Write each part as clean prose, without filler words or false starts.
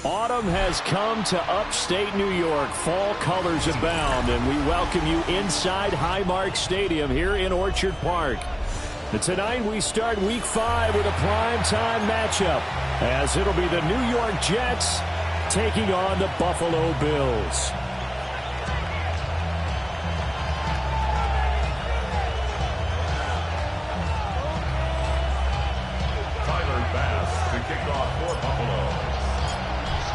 Autumn has come to upstate New York. Fall colors abound, and we welcome you inside Highmark Stadium here in Orchard Park. And tonight we start Week 5 with a primetime matchup, as it'll be the New York Jets taking on the Buffalo Bills.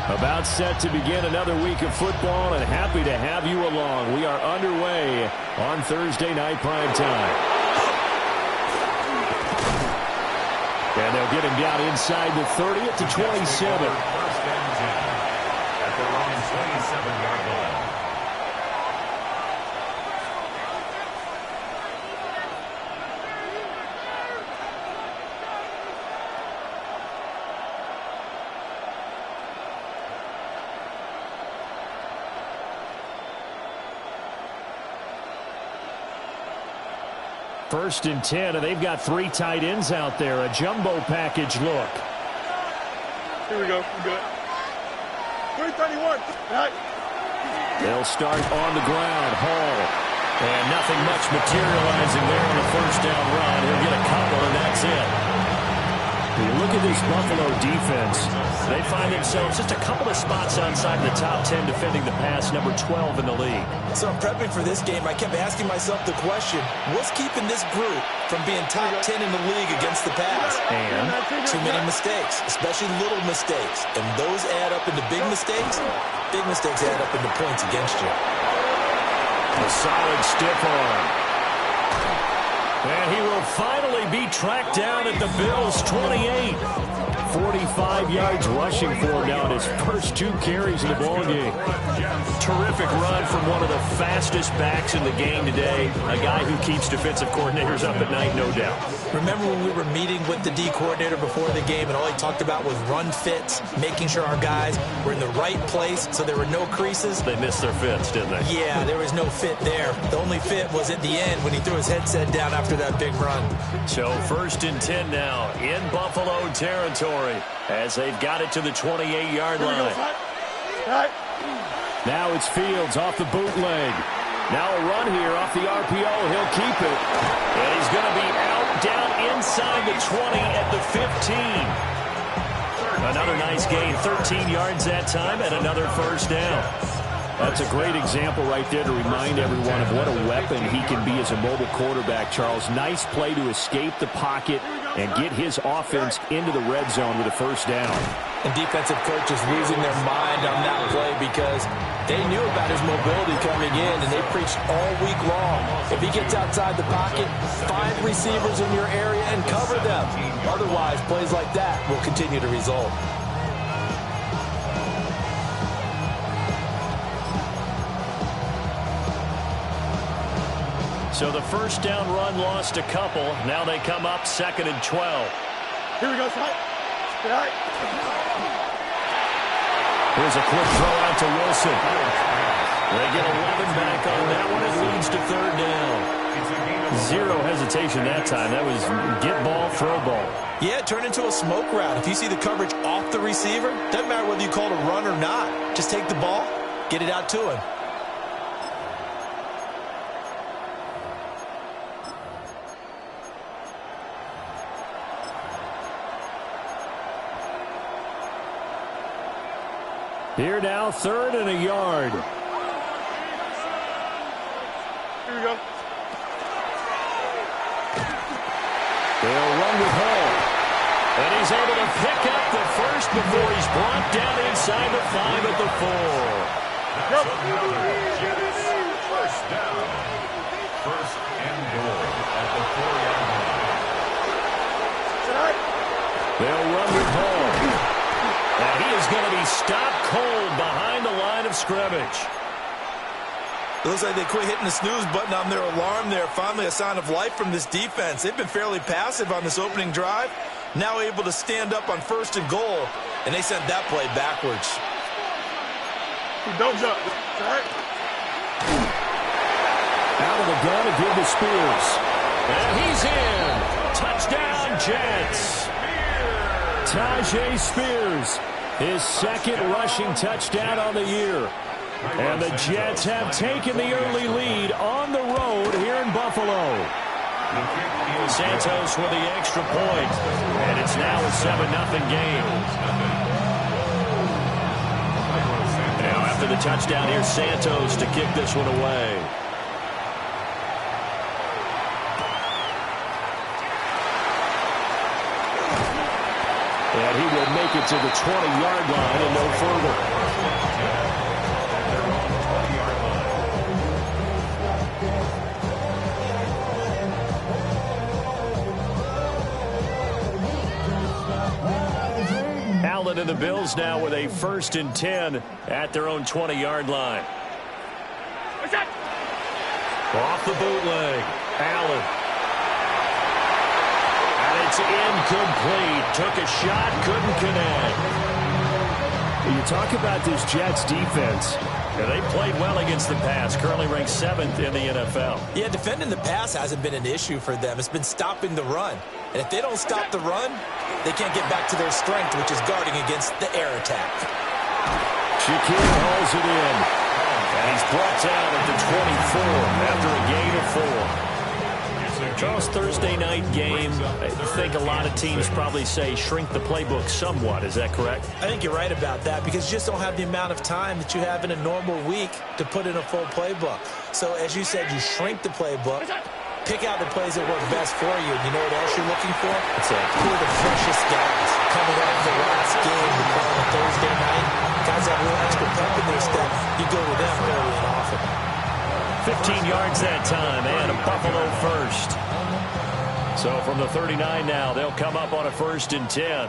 About set to begin another week of football, and happy to have you along. We are underway on Thursday night primetime. And they'll get him down inside the 30 to 27. First and 10 at their own 27-yard line. First and 10, and they've got 3 tight ends out there. A jumbo package look. Here we go. We're good. 331. Right. They'll start on the ground. Hall. And nothing much materializing there on the first down run. He'll get a couple, and that's it. When you look at this Buffalo defense, they find themselves just a couple of spots outside the top 10 defending the pass, number 12 in the league. So I'm prepping for this game. I kept asking myself the question, what's keeping this group from being top 10 in the league against the pass? And too many mistakes, especially little mistakes. And those add up into big mistakes. Big mistakes add up into points against you. A solid stiff arm. And he will finally be tracked down at the Bills' 28. 45 yards rushing for him now in his first 2 carries in the ballgame. Terrific run from one of the fastest backs in the game today. A guy who keeps defensive coordinators up at night, no doubt. Remember when we were meeting with the D coordinator before the game and all he talked about was run fits, making sure our guys were in the right place so there were no creases? They missed their fits, didn't they? Yeah, there was no fit there. The only fit was at the end when he threw his headset down after that big run. So first and 10 now in Buffalo territory as they've got it to the 28-yard line. Now it's Fields off the bootleg. Now a run here off the RPO. He'll keep it. And he's going to be out down inside the 20 at the 15. Another nice gain, 13 yards that time, and another first down. That's a great example right there to remind everyone of what a weapon he can be as a mobile quarterback, Charles. Nice play to escape the pocket and get his offense into the red zone with a first down. And defensive coaches losing their mind on that play because they knew about his mobility coming in, and they preached all week long. If he gets outside the pocket, find receivers in your area and cover them. Otherwise, plays like that will continue to result. So the first down run lost a couple. Now they come up 2nd and 12. Here we go, Scott. Right. Here's a quick throw out to Wilson. They get 11 back on that one. It leads to 3rd down. Zero hesitation that time. That was get ball, throw ball. Yeah, turn into a smoke route. If you see the coverage off the receiver, doesn't matter whether you call it a run or not. Just take the ball, get it out to him. Here now, 3rd and a yard. Here we go. They'll run with Hall. And he's able to pick up the first before he's brought down inside the 5 at the 4. First down. First and goal at the 4-yard line. They'll run with Hall. And he is going to be stopped cold behind the line of scrimmage. It looks like they quit hitting the snooze button on their alarm there. Finally a sign of life from this defense. They've been fairly passive on this opening drive. Now able to stand up on 1st and goal. And they sent that play backwards. Don't jump. Right. Out of the gun to give to Spears. And he's in. Touchdown, Jets. Tajay Spears His second rushing touchdown on the year. And the Jets have taken the early lead on the road here in Buffalo. Santos with the extra point. And it's now a 7-0 game. Now after the touchdown, here's Santos to kick this one away. And he will make it to the 20-yard line and no further. Allen and the Bills now with a 1st and 10 at their own 20-yard line. Off the bootleg. Allen. And it's incomplete. Took a shot, couldn't connect. You talk about this Jets defense. Yeah, they played well against the pass. Currently ranked 7th in the NFL. Yeah, defending the pass hasn't been an issue for them. It's been stopping the run. And if they don't stop the run, they can't get back to their strength, which is guarding against the air attack. Shakir hauls it in. And he's brought down at the 24 after a gain of 4. Charles, Thursday night game, I think a lot of teams probably say shrink the playbook somewhat. Is that correct? I think you're right about that because you just don't have the amount of time that you have in a normal week to put in a full playbook. So as you said, you shrink the playbook, pick out the plays that work best for you. And you know what else you're looking for? Who are the freshest guys coming off the last game to play on a Thursday night? Guys that have a little extra pep in their step, you go to them early and often. 15 yards that time and a Buffalo first. So from the 39 now, they'll come up on a 1st and 10.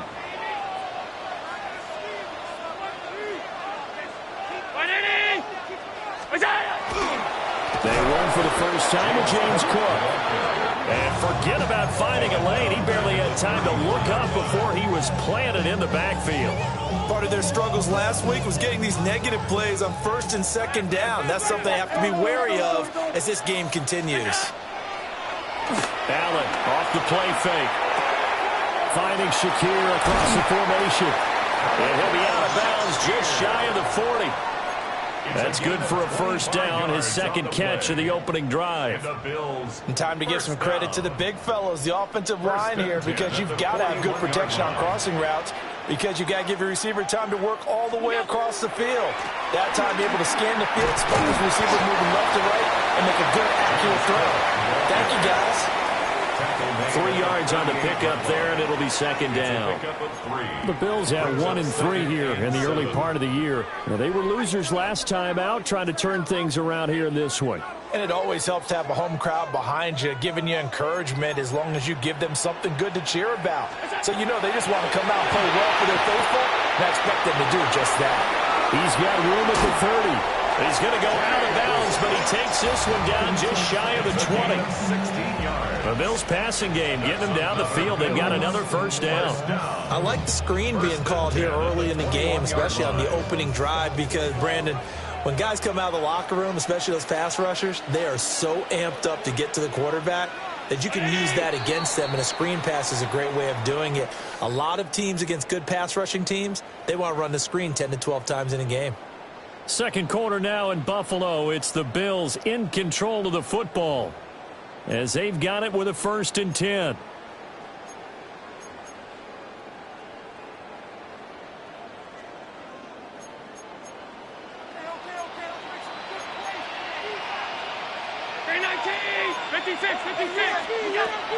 They run for the first time with James Cook. And forget about finding a lane. He barely had time to look up before he was planted in the backfield. Part of their struggles last week was getting these negative plays on 1st and 2nd down. That's something they have to be wary of as this game continues. Allen off the play fake. Finding Shakir across the formation. And he'll be out of bounds just shy of the 40. That's good for a 1st down, his 2nd catch of the opening drive. And time to give some credit to the big fellows, the offensive line here, because you've got to have good protection on crossing routes, because you've got to give your receiver time to work all the way across the field. That time, be able to scan the field, spot his receiver moving left to right, and make a good, accurate throw. Thank you, guys. 3 yards on the pickup there, and it'll be 2nd down. The Bills have 1 and 3 here in the early part of the year. Now, they were losers last time out, trying to turn things around here in this one. And it always helps to have a home crowd behind you, giving you encouragement as long as you give them something good to cheer about. So you know they just want to come out and play well for their faithful, and I expect them to do just that. He's got room at the 30. He's going to go out of bounds, but he takes this one down just shy of the 20. The Bills passing game, getting them down the field. They've got another 1st down. I like the screen being called here early in the game, especially on the opening drive, because, Brandon, when guys come out of the locker room, especially those pass rushers, they are so amped up to get to the quarterback that you can use that against them, and a screen pass is a great way of doing it. A lot of teams against good pass rushing teams, they want to run the screen 10 to 12 times in a game. 2nd quarter now in Buffalo. It's the Bills in control of the football as they've got it with a 1st and 10.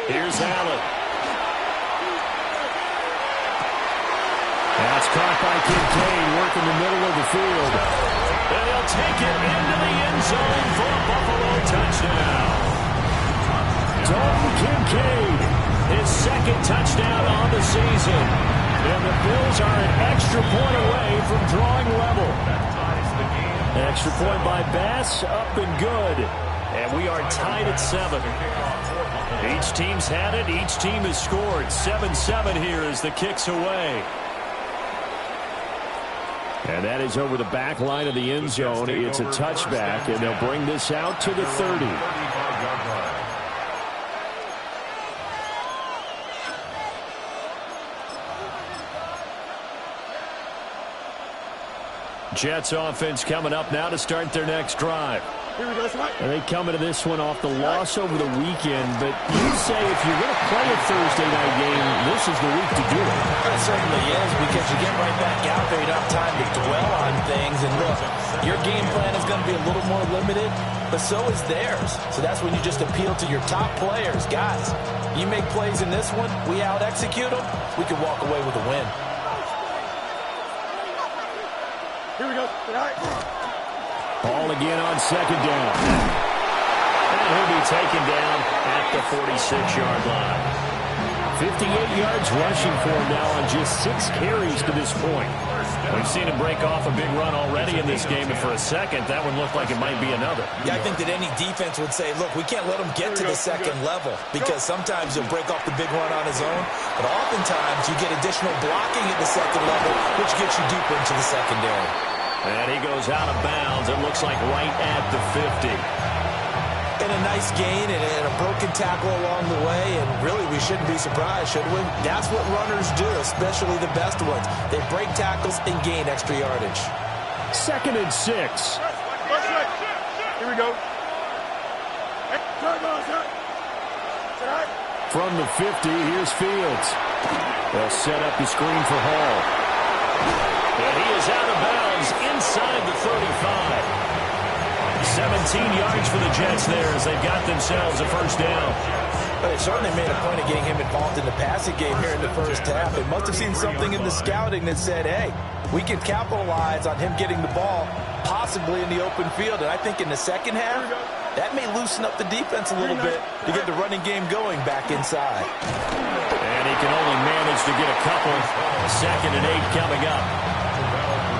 Here's Allen. That's caught by Kincaid, working the middle of the field. And he'll take it into the end zone for a Buffalo touchdown. Dalton Kincaid, his 2nd touchdown on the season. And the Bills are an extra point away from drawing level. Extra point by Bass, up and good. And we are tied at 7. Each team's had it. Each team has scored. 7-7 here as the kick's away. And that is over the back line of the end zone. It's a touchback, and they'll bring this out to the 30. Jets offense coming up now to start their next drive. Here we go, Mike. And they come into this one off the loss over the weekend, but you say if you're going to play a Thursday night game, this is the week to do it. It certainly is, because you get right back out there. You don't have time to dwell on things. And look, your game plan is going to be a little more limited, but so is theirs. So that's when you just appeal to your top players. Guys, you make plays in this one, we out-execute them, we can walk away with a win. Here we go. All right. Ball again on second down. And he'll be taken down at the 46-yard line. 58 yards rushing for him now on just 6 carries to this point. We've seen him break off a big run already in this game, and for a second, that one looked like it might be another. Yeah, I think that any defense would say, look, we can't let him get to the second level, because sometimes he'll break off the big run on his own, but oftentimes you get additional blocking at the second level, which gets you deeper into the secondary. And he goes out of bounds. It looks like right at the 50. And a nice gain and a broken tackle along the way, and really we shouldn't be surprised, should we? That's what runners do, especially the best ones. They break tackles and gain extra yardage. 2nd and 6. Here we go. From the 50, here's Fields. They'll set up the screen for Hall. And he is out of bounds inside the 35. 17 yards for the Jets there as they've got themselves a first down. But they certainly made a point of getting him involved in the passing game here in the first half. They must have seen something in the scouting that said, hey, we can capitalize on him getting the ball, possibly in the open field. And I think in the second half, that may loosen up the defense a little bit to get the running game going back inside. And he can only manage to get a couple. 2nd and 8 coming up.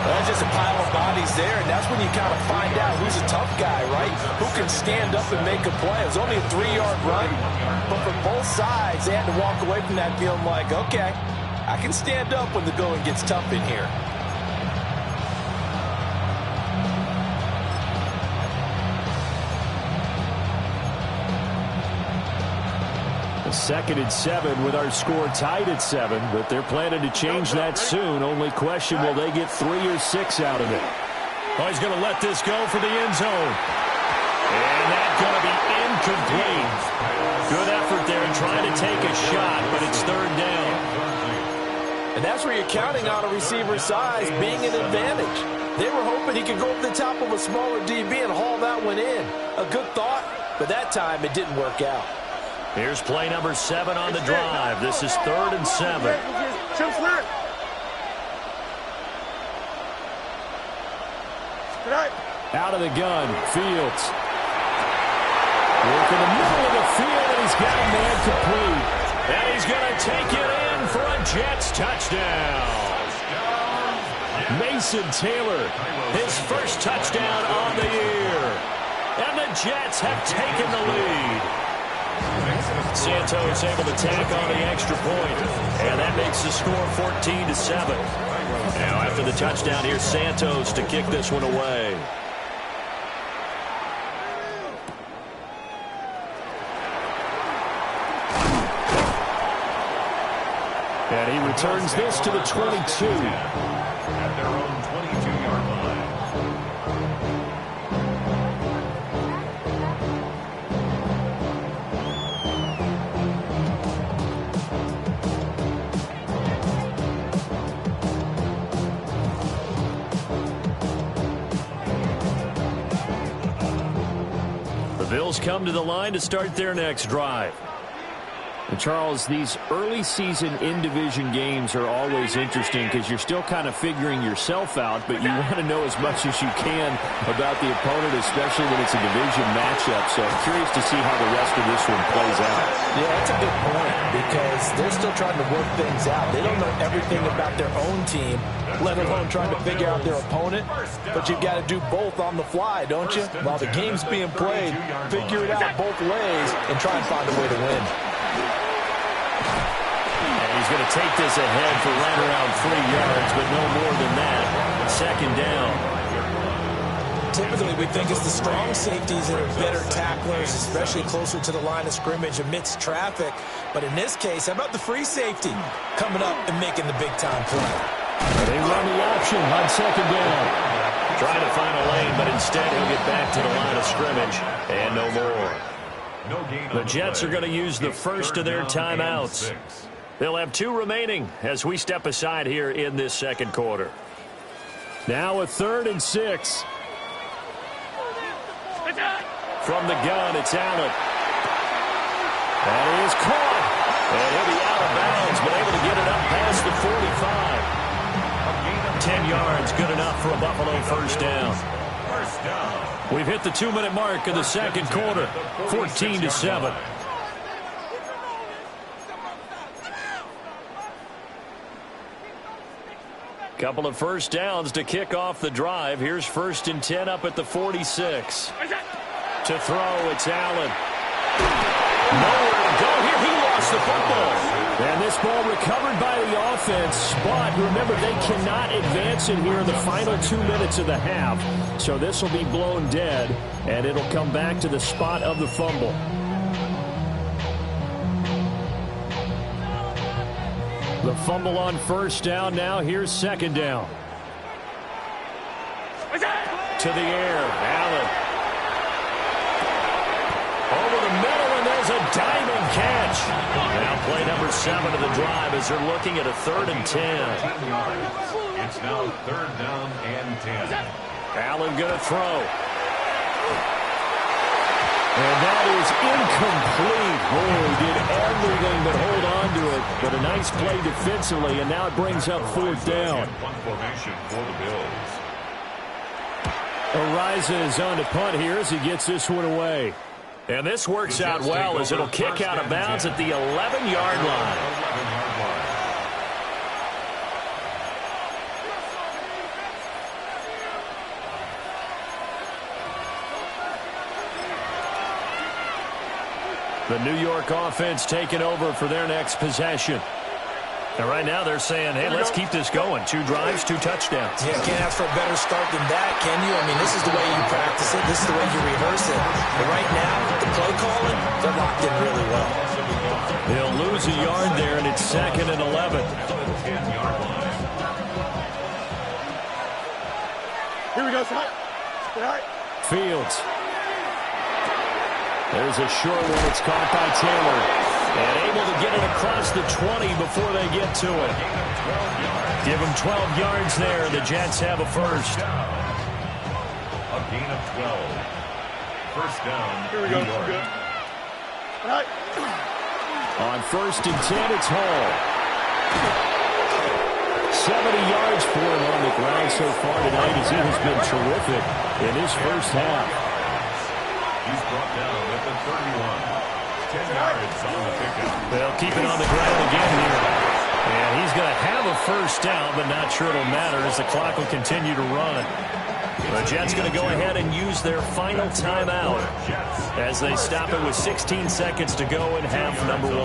That's just a pile of bodies there, and that's when you kind of find out who's a tough guy, right? Who can stand up and make a play. It was only a 3-yard run, but for both sides, they had to walk away from that feeling like, okay, I can stand up when the going gets tough in here. Second and 7 with our score tied at 7, but they're planning to change that soon. Only question, will they get 3 or 6 out of it? Oh, he's going to let this go for the end zone. And that's going to be incomplete. Good effort there trying to take a shot, but it's 3rd down. And that's where you're counting on a receiver's size being an advantage. They were hoping he could go over the top of a smaller DB and haul that one in. A good thought, but that time it didn't work out. Here's play number 7 on the drive. This is 3rd and 7. Out of the gun, Fields. Work in the middle of the field, and he's got a man complete. And he's going to take it in for a Jets touchdown. Mason Taylor, his first touchdown on the year. And the Jets have taken the lead. Santos able to tack on the extra point, and that makes the score 14-7. Now after the touchdown, here's Santos to kick this one away. And he returns this to the 22. At their own 22-yard line. The Bills come to the line to start their next drive. And Charles, these early season in-division games are always interesting because you're still kind of figuring yourself out, but you want to know as much as you can about the opponent, especially when it's a division matchup. So I'm curious to see how the rest of this one plays out. Yeah, that's a good point because they're still trying to work things out. They don't know everything about their own team, let alone trying to figure out their opponent. But you've got to do both on the fly, don't you? While the game's being played, figure it out both ways and try and find a way to win. And he's going to take this ahead for right around 3 yards, but no more than that. 2nd down. Typically, we think it's the strong safeties that are better tacklers, especially closer to the line of scrimmage amidst traffic. But in this case, how about the free safety coming up and making the big-time play? They run the option on 2nd down. Trying to find a lane, but instead he'll get back to the line of scrimmage, and no more. The Jets are going to use the first of their timeouts. They'll have 2 remaining as we step aside here in this second quarter. Now a 3rd and 6. From the gun, it's Allen. That is caught. And he'll be out of bounds, but able to get it up past the 45. 10 yards, good enough for a Buffalo first down. We've hit the 2-minute mark of the second quarter, 14-7. Couple of first downs to kick off the drive. Here's 1st and 10 up at the 46. To throw, it's Allen. Nowhere to go here. He lost the football. And this ball recovered by the offense. But remember, they cannot advance it here in the final 2 minutes of the half. So this will be blown dead, and it'll come back to the spot of the fumble. The fumble on first down. Now here's second down. To the air, Allen. Over the middle, and there's a diving catch. Now play number 7 of the drive as they're looking at a 3rd and 10. It's now 3rd down and 10. Allen going to throw. And that is incomplete. Boy, did everything but hold on to it. But a nice play defensively, and now it brings up 4th down. Formation for the Bills. yr3 is on to punt here as he gets this one away. And this works out well as it'll kick out of bounds at the 11-yard line. The New York offense taking over for their next possession. And right now they're saying, hey, let's keep this going. 2 drives, 2 touchdowns. Yeah, can't ask for a better start than that, can you? I mean, this is the way you practice it. This is the way you rehearse it. But right now, the play calling, they're locked in really well. They'll lose a yard there, and it's 2nd and 11. Here we go, son. All right. Fields. There's a short one. It's caught by Taylor. And able to get it across the 20 before they get to it. Give them 12 yards there. The Jets have a first. A gain of 12. First down. Here we go. Good. All right. On 1st and 10, it's Hall. 70 yards for him on the ground so far tonight as he has been terrific in his first half. He's brought down at the 31. 10 yards on the pickup. They'll keep it on the ground again here. And he's going to have a first down, but not sure it'll matter as the clock will continue to run. The Jets going to go ahead and use their final timeout as they stop it with 16 seconds to go in half number 1.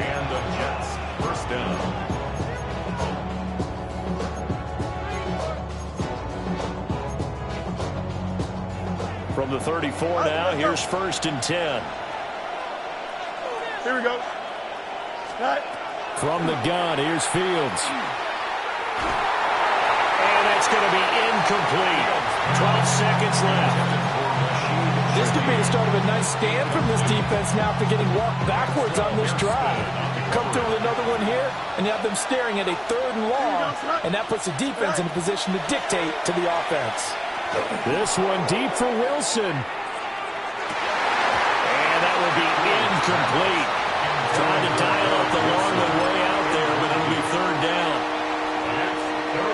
And the Jets, first down. From the 34 now, here's 1st and 10. Here we go. All right. From the gun, here's Fields. And that's going to be incomplete. 12 seconds left. This could be the start of a nice stand from this defense now after getting walked backwards on this drive. Come through with another one here, and you have them staring at a 3rd and long, and that puts the defense in a position to dictate to the offense. This one deep for Wilson. And that will be incomplete. Trying to dial up the long one way out there, but it'll be 3rd down.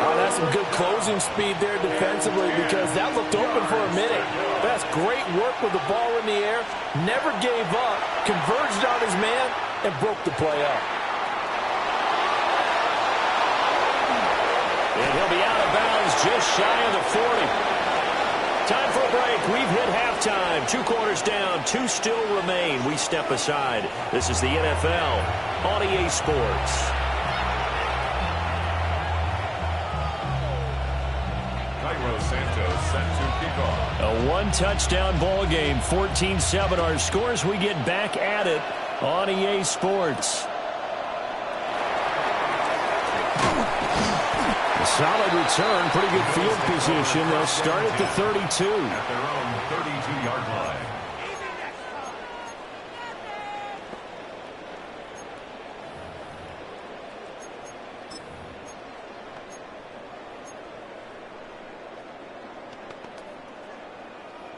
Oh, that's some good closing speed there defensively because that looked open for a minute. That's great work with the ball in the air. Never gave up, converged on his man, and broke the play up. And he'll be out of bounds just shy of the 40. Time for a break. We've hit halftime. 2 quarters down. 2 still remain. We step aside. This is the NFL on EA Sports. Santos set to kick off. A 1-touchdown ball game. 14-7 our scores. We get back at it on EA Sports. The Solid return, pretty good field position. They'll start at the 32. At their own 32-yard line.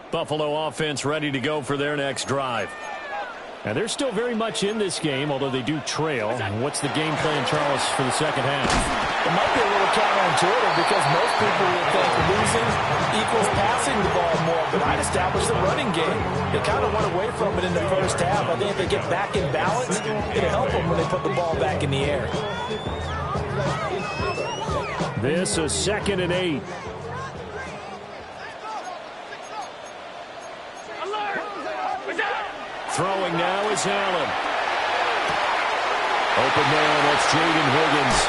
Buffalo offense ready to go for their next drive. And they're still very much in this game, although they do trail. What's the game plan, Charles, for the second half? It might be a little counterintuitive because most people would think losing equals passing the ball more, but I'd establish the running game. They kind of went away from it in the first half. I think if they get back in balance, it'll help them when they put the ball back in the air. This is 2nd and 8. Throwing now is Allen. Open man, that's Jaden Higgins.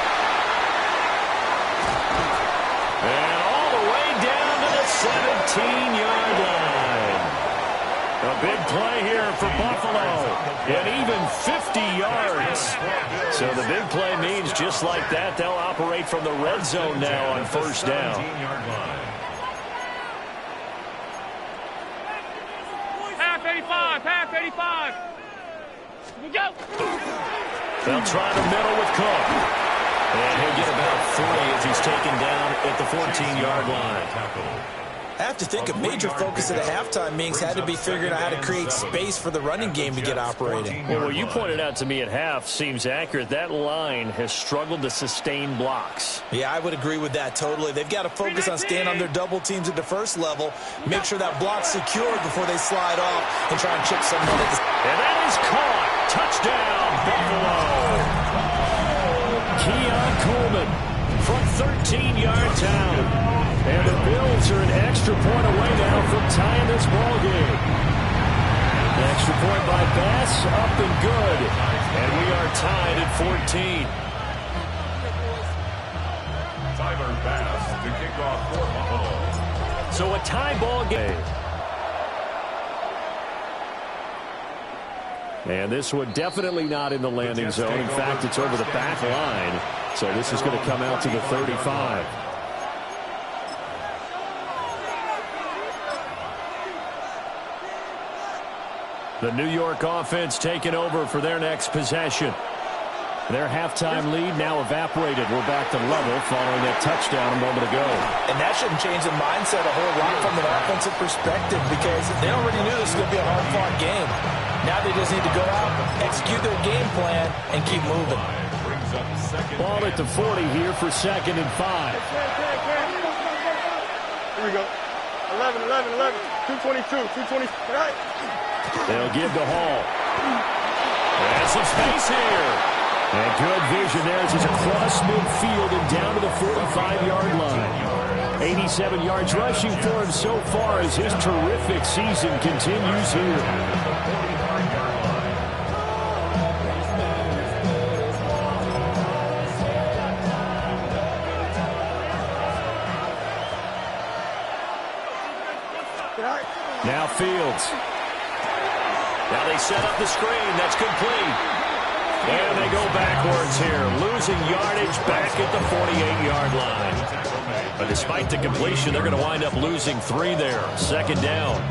And all the way down to the 17-yard line. A big play here for Buffalo. And even 50 yards. So the big play means just like that, they'll operate from the red zone now on first down. 17-yard line. Half 85. Here we go. They'll try the middle with Cook. And he'll get about 3 as he's taken down at the 14-yard line. I have to think a major focus at a halftime meetings had to be figuring out how to create space for the running game to get operating. Well, what you pointed out to me at half seems accurate. That line has struggled to sustain blocks. Yeah, I would agree with that totally. They've got to focus on staying on their double teams at the first level, make sure that block's secured before they slide off and try and chip someone at the... And that is caught. Touchdown, Buffalo. Keon Coleman from 13 yards out. And the Bills are an extra point away now from tying this ball game. The extra point by Bass, up and good. And we are tied at 14. Tyler Bass to kick off for Buffalo. So a tie ball game. And this one definitely not in the landing zone. In fact, it's over the back line. So this is going to come out to the 35. The New York offense taking over for their next possession. Their halftime lead now evaporated. We're back to level following that touchdown a moment ago. And that shouldn't change the mindset a whole lot from an offensive perspective because they already knew this was going to be a hard-fought game. Now they just need to go out, execute their game plan, and keep moving. Ball at the 40 here for 2nd and 5. Here we go. 11, 222, 220. Right. They'll give to Hall. And some space here. And good vision there as he's across midfield and down to the 45-yard line. 87 yards rushing for him so far as his terrific season continues here. Now Fields. Now they set up the screen. That's complete. And they go backwards here. Losing yardage back at the 48-yard line. But despite the completion, they're going to wind up losing 3 there. 2nd down.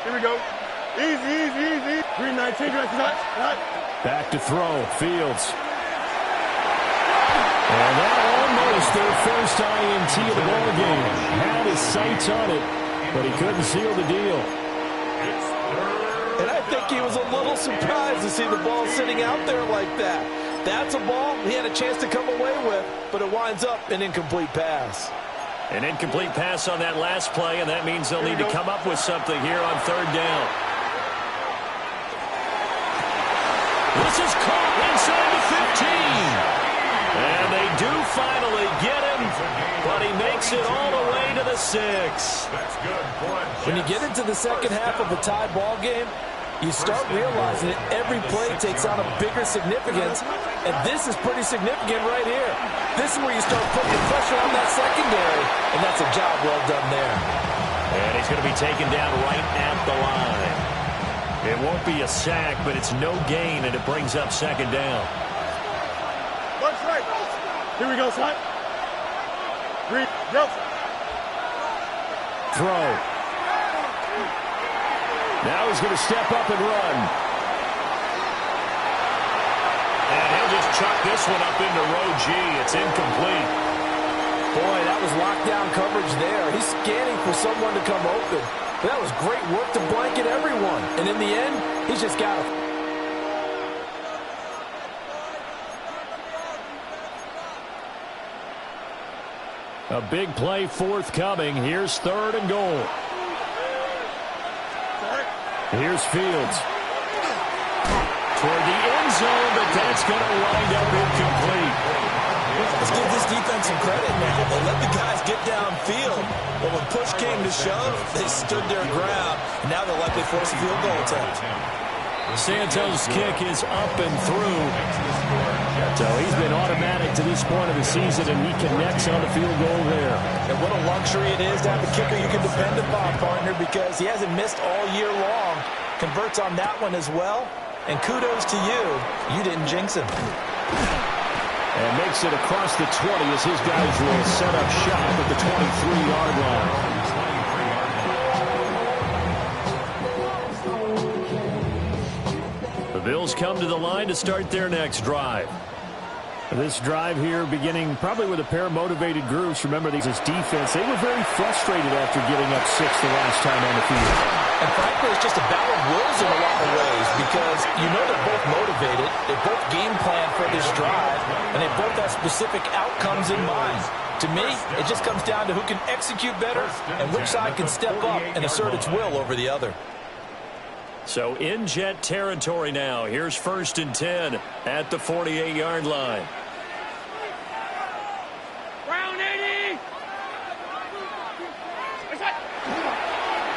Here we go. Easy. 319. Back to throw. Fields. And that almost their first INT of the ball game. Had his sights on it, but he couldn't seal the deal. And I think he was a little surprised to see the ball sitting out there like that. That's a ball he had a chance to come away with, but it winds up an incomplete pass. An incomplete pass on that last play, and that means they'll need to come up with something here on 3rd down. This is caught inside the 15. And they do finally get him, but he makes it all the way to the 6. That's good. When you get into the second half of a tie ball game, you start realizing that every play takes on a bigger significance, and this is pretty significant right here. This is where you start putting the pressure on that secondary, and that's a job well done there. And he's going to be taken down right at the line. It won't be a sack, but it's no gain, and it brings up second down. Left straight. Here we go, son. Read. Go. Throw. Now he's going to step up and run. And he'll just chuck this one up into row G. It's incomplete. Boy, that was lockdown coverage there. He's scanning for someone to come open. But that was great work to blanket everyone. And in the end, he's just got to... A big play forthcoming. Here's third and goal. Here's Fields. Toward the end zone, but that's going to wind up incomplete. Let's give this defense some credit now. They let the guys get downfield. But when push came to shove, they stood their ground. And now they'll likely force a field goal attempt. Santos' kick is up and through. So he's been automatic to this point of the season, and he connects on the field goal there. And what a luxury it is to have a kicker you can depend upon, partner, because he hasn't missed all year long. Converts on that one as well. And kudos to you. You didn't jinx him. And makes it across the 20 as his guys will set up shop at the 23-yard line. The Bills come to the line to start their next drive. This drive here beginning probably with a pair of motivated groups. Remember, this defense, they were very frustrated after giving up 6 the last time on the field. And frankly, it's just a battle of wills in a lot of ways because you know they're both motivated, they both game plan for this drive, and they both have specific outcomes in mind. To me, it just comes down to who can execute better and which side can step up and assert its will over the other. So in Jet territory now. Here's 1st and 10 at the 48-yard line. Round 80.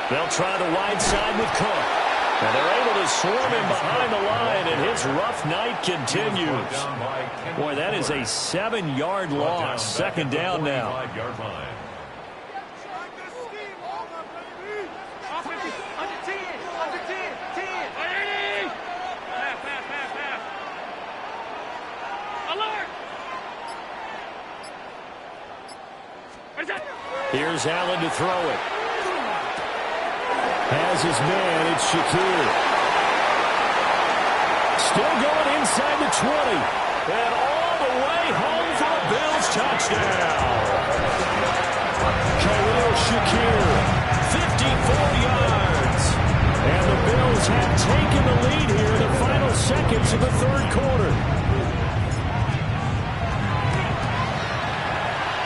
They'll try the wide side with Cook. And they're able to swarm him behind the line, and his rough night continues. Boy, that is a 7-yard loss. Second down now. Here's Allen to throw it. Has his man, it's Shakir. Still going inside the 20. And all the way home for a Bills touchdown. Khalil Shakir, 54 yards. And the Bills have taken the lead here in the final seconds of the third quarter.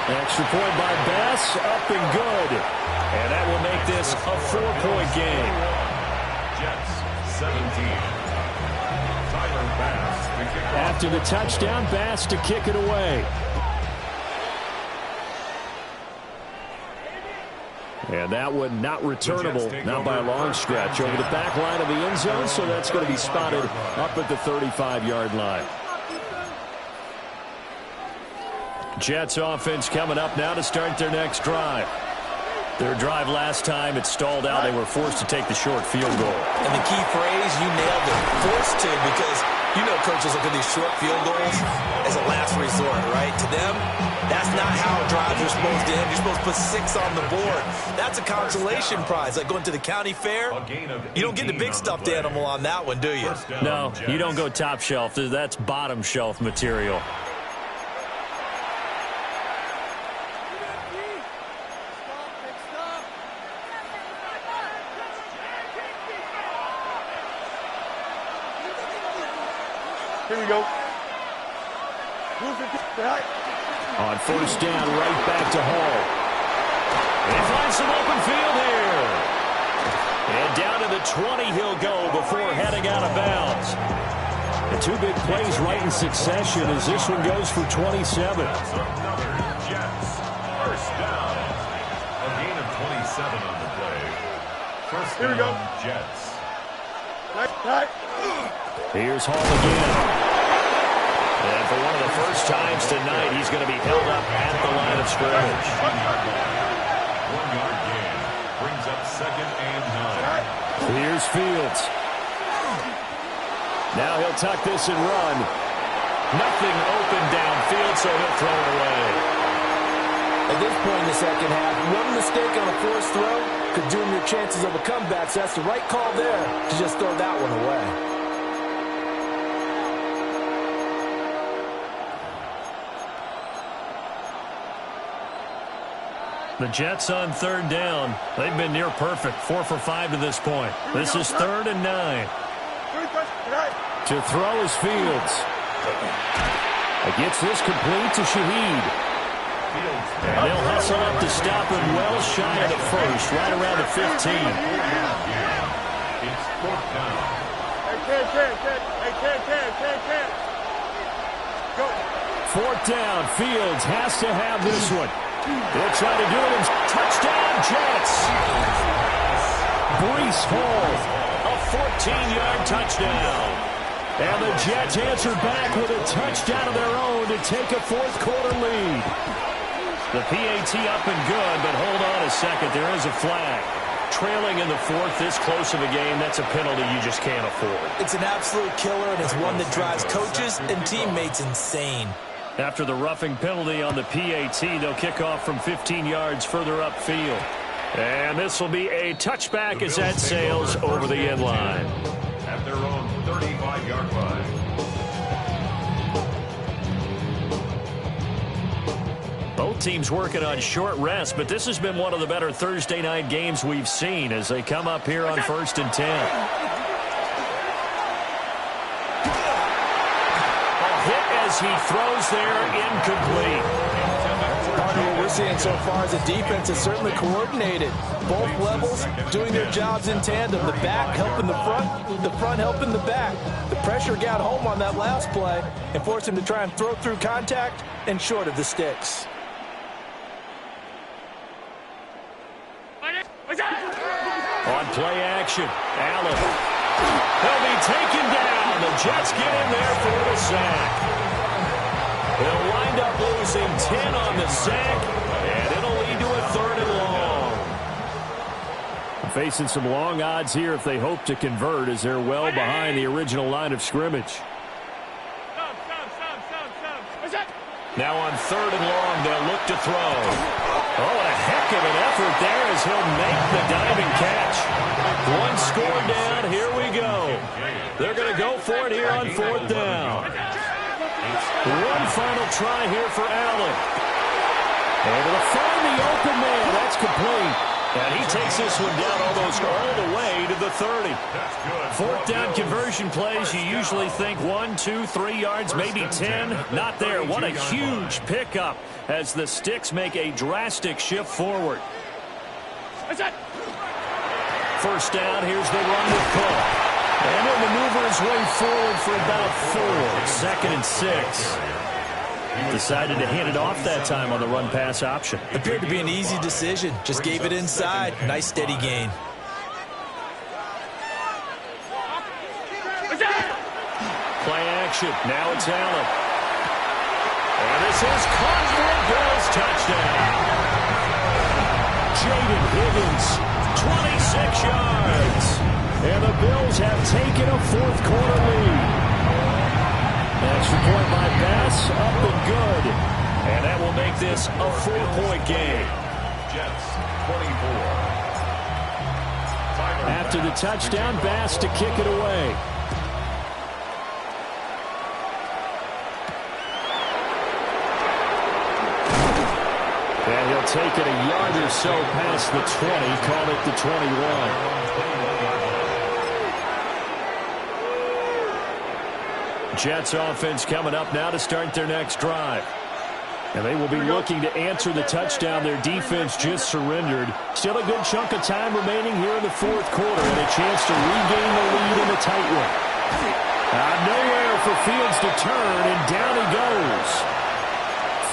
Extra point by Bass, up and good. And that will make this a 4-point game. Jets, 17. Tyler Bass to kick off. After the touchdown, Bass to kick it away. And that one not returnable, not by a long stretch, over the back line of the end zone, so that's going to be spotted up at the 35-yard line. Jets offense coming up now to start their next drive. Their drive last time, it stalled out. They were forced to take the short field goal. And the key phrase, you nailed it. Forced to, because you know coaches look at these short field goals as a last resort, right? To them, that's not how drives are supposed to end. You're supposed to put 6 on the board. That's a consolation prize. Like going to the county fair, you don't get the big stuffed animal on that one, do you? No, you don't go top shelf. That's bottom shelf material. Here we go. On first down, right back to Hall. He finds some open field here. And down to the 20 he'll go before heading out of bounds. And 2 big plays right in succession as this one goes for 27. Another Jets. First down. A gain of 27 on the play. First Here we go. down, Jets. Here's Hall again. And for one of the first times tonight, he's going to be held up at the line of scrimmage. 1-yard gain. Brings up 2nd and 9. Here's Fields. Now he'll tuck this and run. Nothing open downfield, so he'll throw it away. At this point in the second half, one mistake on a forced throw could doom your chances of a comeback, so that's the right call there to just throw that one away. The Jets on third down. They've been near perfect, 4 for 5 to this point. This is 3rd and 9. To throw is Fields. Gets this complete to Shaheed. And they'll hustle up to stop him well shy of the first, right around the 15. It's 4th down. Go. 4th down. Fields has to have this one. They'll try to do it. Touchdown, Jets. Breece Hall, a 14-yard touchdown. And the Jets answer back with a touchdown of their own to take a fourth-quarter lead. The PAT up and good, but hold on a second. There is a flag. Trailing in the fourth, this close of a game, that's a penalty you just can't afford. It's an absolute killer, and it's one that drives coaches and teammates insane. After the roughing penalty on the PAT, they'll kick off from 15 yards further upfield. And this will be a touchback as that sails over the end line. At their own 35-yard line. Both teams working on short rest, but this has been one of the better Thursday night games we've seen as they come up here on 1st and 10. As he throws there, incomplete. Partner, what we're seeing so far is the defense is certainly coordinated. Both levels doing their jobs in tandem. The back helping the front helping the back. The pressure got home on that last play and forced him to try and throw through contact and short of the sticks. On play action, Allen. He'll be taken down. The Jets get in there for the sack. They'll wind up losing 10 on the sack, and it'll lead to a 3rd and long. Facing some long odds here if they hope to convert as they're well behind the original line of scrimmage. Now on 3rd and long, they'll look to throw. Oh, a heck of an effort there as he'll make the diving catch. One score down, here we go. They're going to go for it here on 4th down. One final try here for Allen. Able to find the open man. That's complete. And he takes this one down almost all the way to the 30. 4th down conversion plays, you usually think 1, 2, 3 yards, maybe 10. Not there. What a huge pickup as the sticks make a drastic shift forward. First down, here's the run with Cook. And he'll maneuver his way forward for about 4. 2nd and 6. Decided to hand it off that time on the run-pass option. Appeared to be an easy decision. Just gave it inside. Nice steady gain. Play action. Now it's Allen. And this is caught for a Bills touchdown. Jaden Higgins, 26 yards. And the Bills have taken a fourth-quarter lead. Extra point by Bass, up and good. And that will make this a 4-point game. Jets, 24. After the touchdown, Bass to kick it away. And he'll take it a yard or so past the 20, call it the 21. Jets offense coming up now to start their next drive. And they will be looking to answer the touchdown their defense just surrendered. Still a good chunk of time remaining here in the fourth quarter and a chance to regain the lead in a tight one. Nowhere for Fields to turn, and down he goes.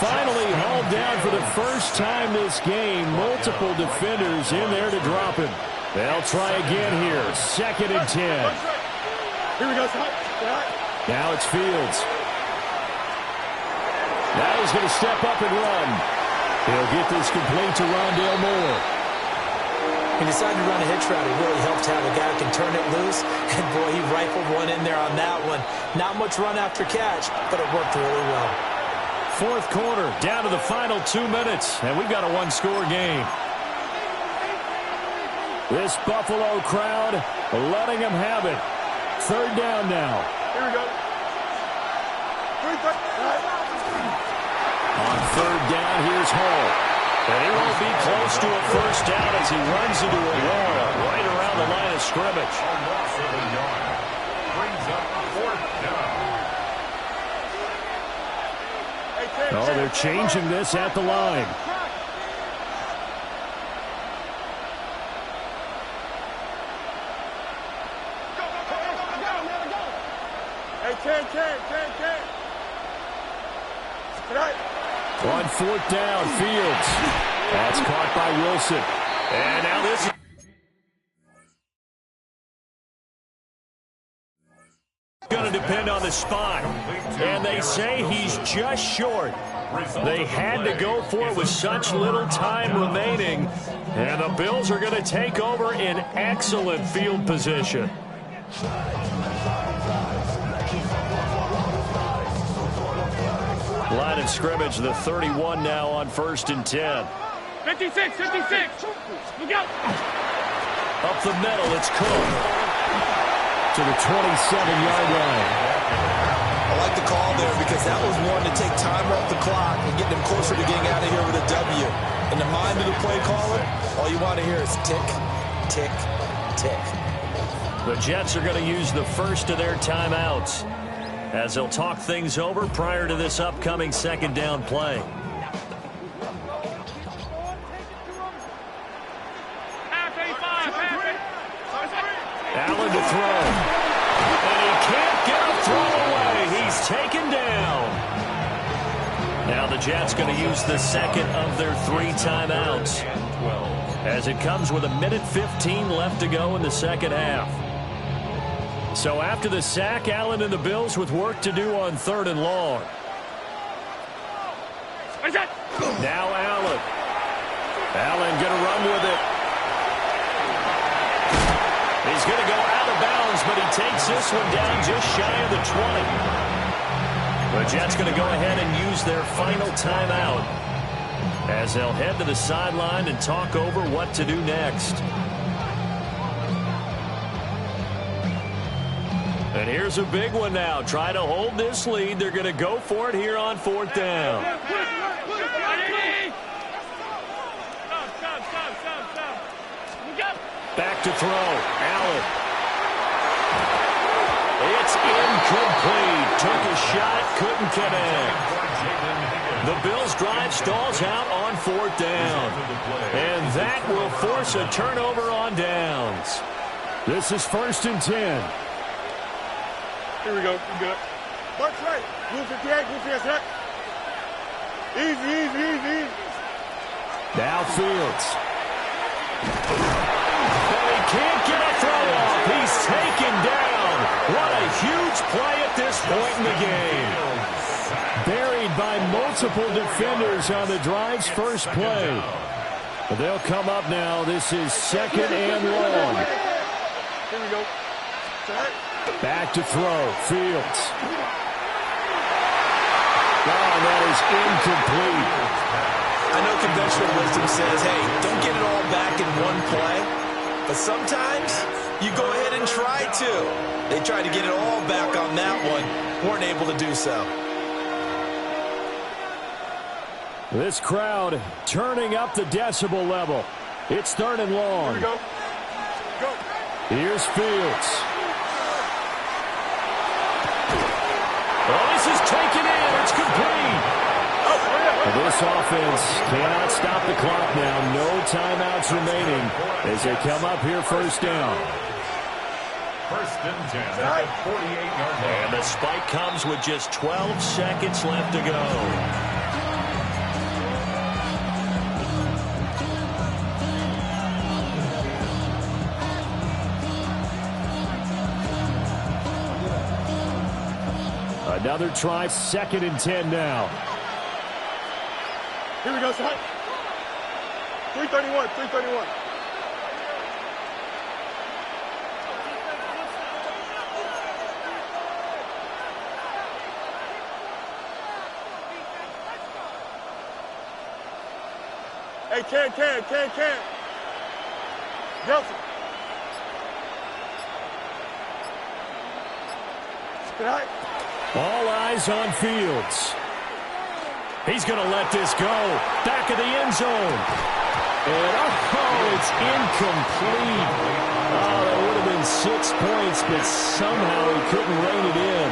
Finally hauled down for the first time this game. Multiple defenders in there to drop him. They'll try again here. 2nd and 10. Here we go. Now it's Fields. Now he's going to step up and run. He'll get this complete to Rondale Moore. He decided to run a hitch route. It really helped have a guy who can turn it loose. And, boy, he rifled one in there on that one. Not much run after catch, but it worked really well. Fourth quarter, down to the final 2 minutes, and we've got a one-score game. This Buffalo crowd letting them have it. Third down now. Here we go. On third down, here's Hall. And he won't be close to a first down as he runs into a wall right around the line of scrimmage. A loss of a yard. Brings up fourth down. Oh, they're changing this at the line. Hey, 10. On fourth down, Fields. That's caught by Wilson. And now this is going to depend on the spot. And they say he's just short. They had to go for it with such little time remaining. And the Bills are going to take over in excellent field position. Line of scrimmage, the 31 now on 1st and 10. 56. Look out. Up the middle, it's Cook. To the 27-yard line. I like the call there because that was one to take time off the clock and get them closer to getting out of here with a W. In the mind of the play caller, all you want to hear is tick, tick, tick. The Jets are going to use the first of their timeouts as they'll talk things over prior to this upcoming second down play. Allen to throw. And he can't get a throw away. He's taken down. Now the Jets going to use the second of their 3 timeouts as it comes with 1:15 left to go in the second half. So after the sack, Allen and the Bills with work to do on 3rd and long. Now Allen. Allen going to run with it. He's going to go out of bounds, but he takes this one down just shy of the 20. The Jets going to go ahead and use their final timeout as they'll head to the sideline and talk over what to do next. And here's a big one now. Trying to hold this lead. They're going to go for it here on 4th down. Back to throw. Allen. It's incomplete. Took a shot. Couldn't connect. The Bills drive stalls out on 4th down. And that will force a turnover on downs. This is 1st and 10. Here we go. You good. March right. Move 58. Right. Easy. Now Fields. And he can't get a throw off. He's taken down. What a huge play at this point in the game. Buried by multiple defenders on the drive's first play. But they'll come up now. This is 2nd and long. Here we go. Back to throw. Fields. Oh, that is incomplete. I know conventional wisdom says, hey, don't get it all back in one play. But sometimes you go ahead and try to. They tried to get it all back on that one. Weren't able to do so. This crowd turning up the decibel level. It's 3rd and long. Here we go. Here's Fields. Oh, this is taken in. It's complete. This offense cannot stop the clock now. No timeouts remaining as they come up here 1st down. 1st and 10 at the 48-yard line. And the spike comes with just 12 seconds left to go. Another try, 2nd and 10 now. Here we go, son. 331. Hey, Can. Nelson. Good eye. All eyes on Fields. He's going to let this go. Back of the end zone. And, it's incomplete. Oh, that would have been 6 points, but somehow he couldn't rein it in.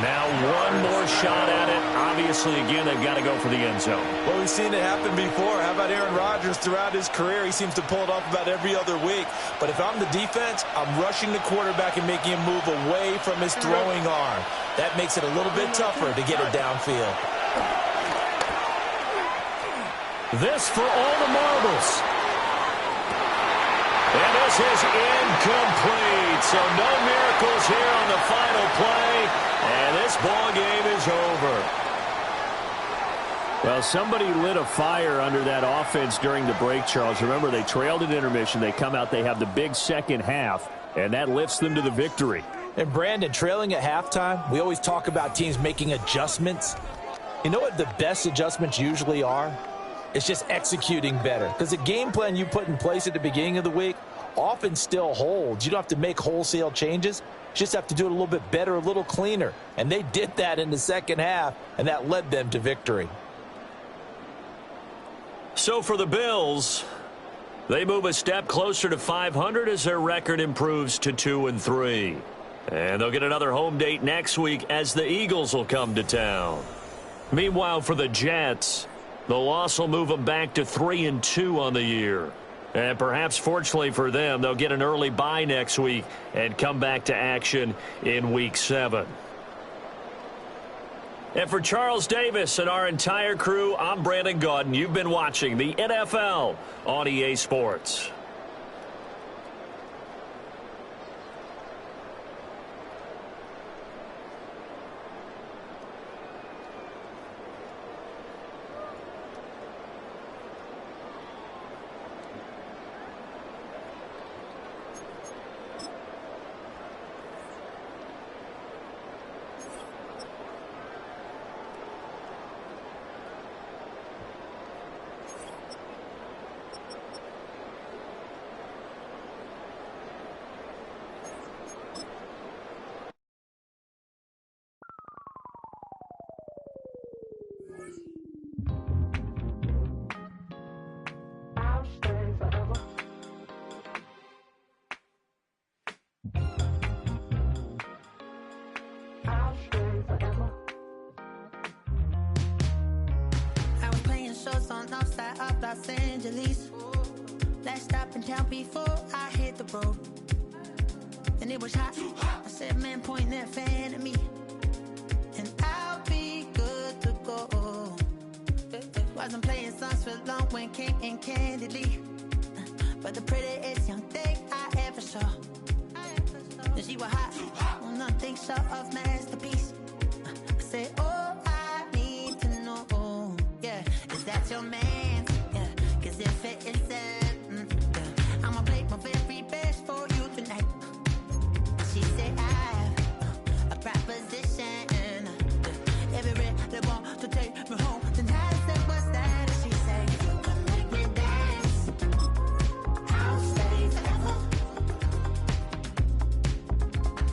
Now one more shot at it. Obviously, again, they've got to go for the end zone. Well, we've seen it happen before. How about Aaron Rodgers throughout his career? He seems to pull it off about every other week. But if I'm the defense, I'm rushing the quarterback and making him move away from his throwing arm. That makes it a little bit tougher to get it downfield. This for all the marbles. And this is incomplete. So no miracles here on the final play. And this ball game is over. Well, somebody lit a fire under that offense during the break, Charles. Remember, they trailed at intermission. They come out, they have the big second half, and that lifts them to the victory. And Brandon, trailing at halftime, we always talk about teams making adjustments. You know what the best adjustments usually are? It's just executing better. Because the game plan you put in place at the beginning of the week often still holds. You don't have to make wholesale changes. You just have to do it a little bit better, a little cleaner. And they did that in the second half, and that led them to victory. So for the Bills, they move a step closer to 500 as their record improves to 2-3. And they'll get another home date next week as the Eagles will come to town. Meanwhile, for the Jets, the loss will move them back to 3-2 on the year. And perhaps fortunately for them, they'll get an early bye next week and come back to action in Week 7. And for Charles Davis and our entire crew, I'm Brandon Gaudin. You've been watching the NFL on EA Sports. Los Angeles. Last stop in town before I hit the road. And it was hot. I said, man, point that fan at me. And I'll be good to go. Wasn't playing songs for long when came in candidly. But the prettiest young thing I ever saw. And she was hot. Well, none think so of masterpiece. I said, oh, I need to know. Yeah, is that your man?